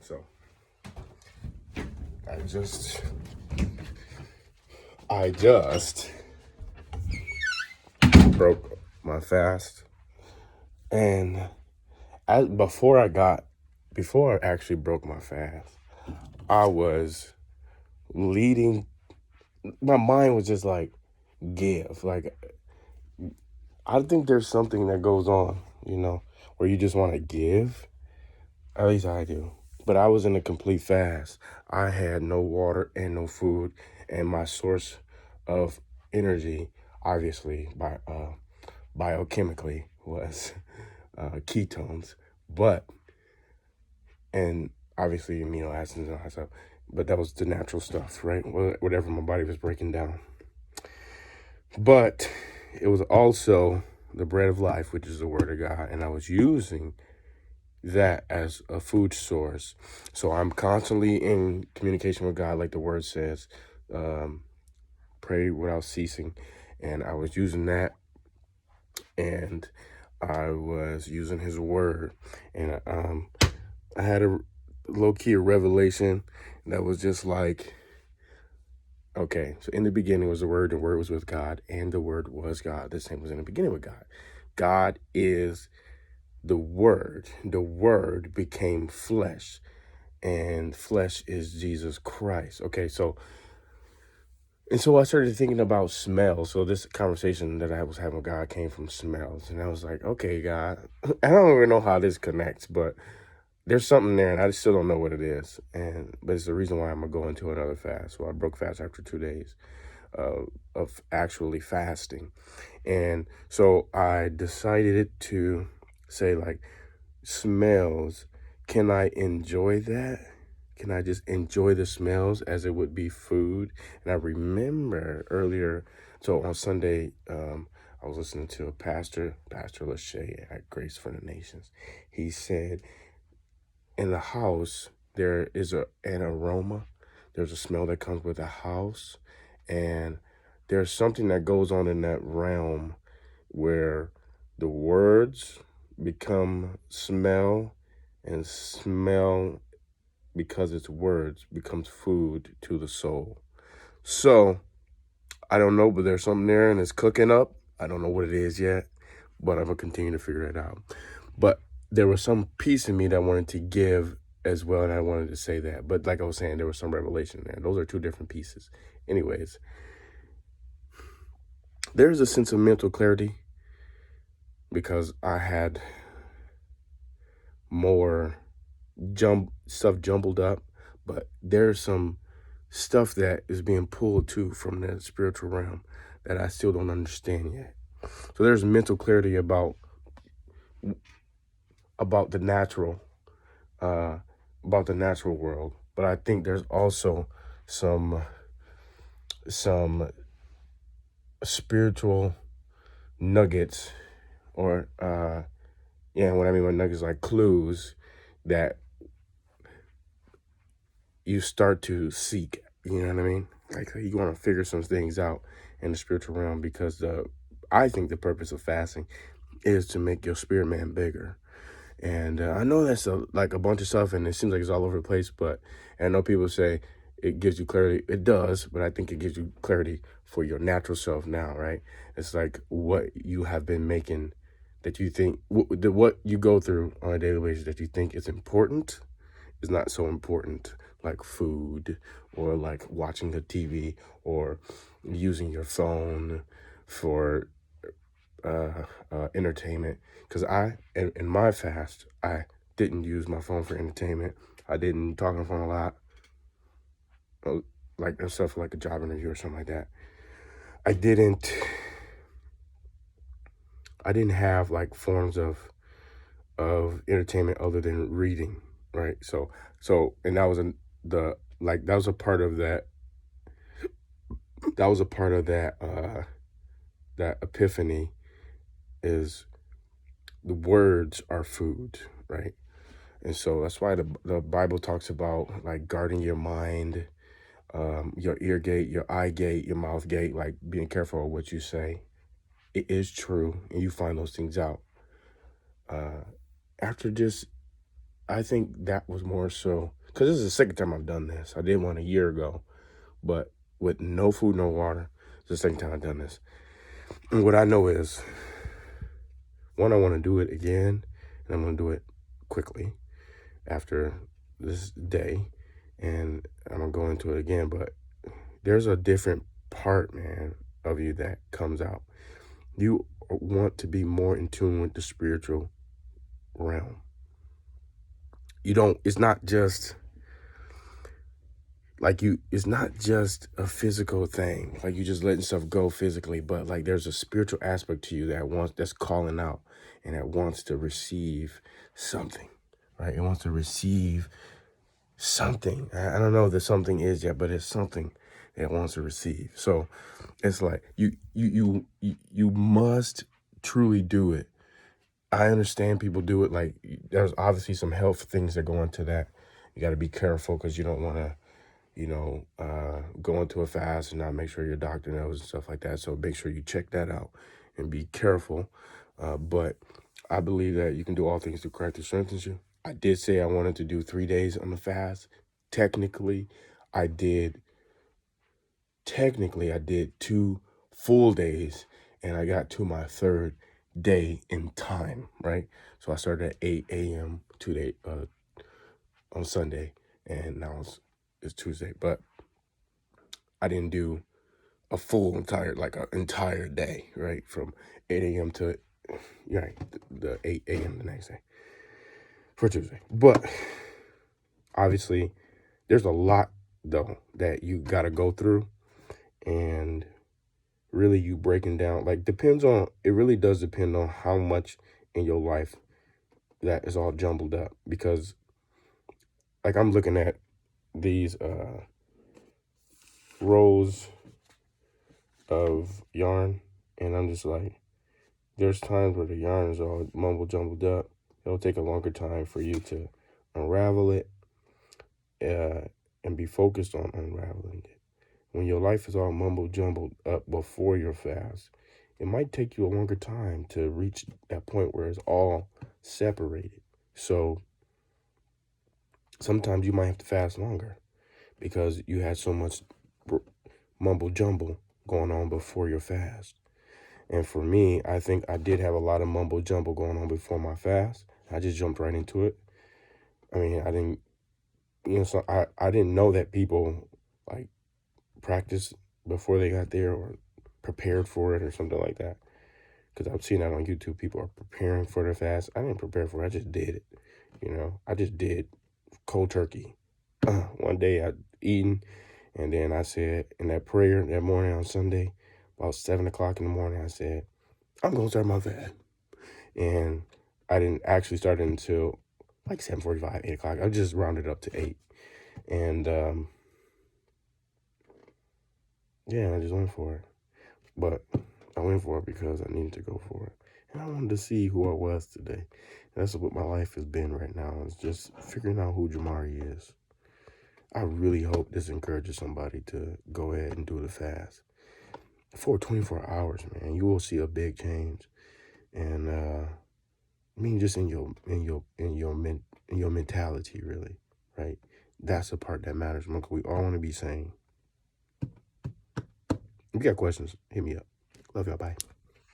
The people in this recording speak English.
So I just broke my fast, and before I actually broke my fast, I was leading. My mind was just like, give. Like, I think there's something that goes on, where you just want to give. At least I do. But I was in a complete fast. I had no water and no food, and my source of energy, obviously, biochemically, was ketones, and obviously amino acids and all that stuff. But that was the natural stuff, right? Whatever my body was breaking down. But it was also the bread of life, which is the word of God, and I was using that as a food source. So I'm constantly in communication with God, like the word says, pray without ceasing. And I was using that, and I was using his word. And I had a low-key revelation that was just like, okay, so in the beginning was the word was with God, and the word was God. The same was in the beginning with God. God is the word. The word became flesh, and flesh is Jesus Christ. Okay, so I started thinking about smells. So this conversation that I was having with God came from smells, and I was like, okay, God, I don't even know how this connects, but there's something there, and I still don't know what it is. But it's the reason why I'm gonna go into another fast. So I broke fast after 2 days of actually fasting, and so I decided to say, like, smells. Can I enjoy that? Can I just enjoy the smells as it would be food? And I remember earlier, so on Sunday, I was listening to a Pastor Lachey at Grace for the Nations. He said, in the house, there is an aroma. There's a smell that comes with a house. And there's something that goes on in that realm where the words become smell, and smell, because it's words, becomes food to the soul. So I don't know, but there's something there, and it's cooking up. I don't know what it is yet, but I'm gonna continue to figure it out. But there was some piece in me that wanted to give as well, and I wanted to say that. But like I was saying, there was some revelation there. Those are two different pieces. Anyways, there's a sense of mental clarity because I had more stuff jumbled up, but there's some stuff that is being pulled too from the spiritual realm that I still don't understand yet. So there's mental clarity about the natural, world, but I think there's also some spiritual nuggets, or what I mean by nuggets, like clues that you start to seek. You know what I mean? Like, you want to figure some things out in the spiritual realm, because I think the purpose of fasting is to make your spirit man bigger. And I know that's a bunch of stuff, and it seems like it's all over the place, but I know people say it gives you clarity. It does, but I think it gives you clarity for your natural self now, right? It's like what you have been making that you think, what you go through on a daily basis that you think is important is not so important, like food, or like watching the TV, or using your phone for entertainment. Because in my fast, I didn't use my phone for entertainment. I didn't talk on the phone a lot, like stuff like a job interview or something like that. I didn't have like forms of entertainment other than reading, right? So and that was that was a part of that. That was a part of that that epiphany, is the words are food, right? And so that's why the Bible talks about, like, guarding your mind, your ear gate, your eye gate, your mouth gate, like being careful of what you say. It is true, and you find those things out. After just, I think that was more so because this is the second time I've done this. I did one a year ago, but with no food, no water. It's the second time I've done this. And what I know is, one, I want to do it again, and I'm going to do it quickly after this day, and I'm going to go into it again. But there's a different part, man, of you that comes out. You want to be more in tune with the spiritual realm. It's not just it's not just a physical thing, like you just letting stuff go physically, but like there's a spiritual aspect to you that's calling out, and that wants to receive something, right? It wants to receive something. I don't know what the something is yet, but it's something that wants to receive. So it's like you must truly do it. I understand people do it. Like, there's obviously some health things that go into that. You got to be careful because you don't want to, go into a fast and not make sure your doctor knows and stuff like that. So make sure you check that out and be careful. But I believe that you can do all things through Christ who strengthens you. I did say I wanted to do 3 days on the fast. Technically, I did 2 full days, and I got to my third day in time, right? So I started at 8 a.m. today, on Sunday, and now it's Tuesday, but I didn't do a full entire day, right? From 8 a.m. to, the 8 a.m. the next day for Tuesday. But obviously, there's a lot, though, that you got to go through, and really you breaking down, it really does depend on how much in your life that is all jumbled up. Because, like, I'm looking at these rows of yarn, and I'm just like, there's times where the yarn is all jumbled up. It'll take a longer time for you to unravel it and be focused on unraveling it. When your life is all jumbled up before your fast, it might take you a longer time to reach that point where it's all separated. So sometimes you might have to fast longer because you had so much mumble jumble going on before your fast. And for me, I think I did have a lot of mumble jumble going on before my fast. I just jumped right into it. I mean, I didn't, so I didn't know that people like practice before they got there or prepared for it or something like that. Because I've seen that on YouTube. People are preparing for their fast. I didn't prepare for it. I just did it. I just did cold turkey. One day I eaten, and then I said in that prayer that morning on Sunday, about 7 o'clock in the morning, I said, I'm going to start my fast. And I didn't actually start it until like 7:45, 8 o'clock. I just rounded up to 8. And I just went for it. But I went for it because I needed to go for it. And I wanted to see who I was today. That's what my life has been right now. It's just figuring out who Jamari is. I really hope this encourages somebody to go ahead and do the fast. For 24 hours, man, you will see a big change. And just in your mentality, really, right? That's the part that matters. We all want to be sane. If you got questions, hit me up. Love y'all. Bye.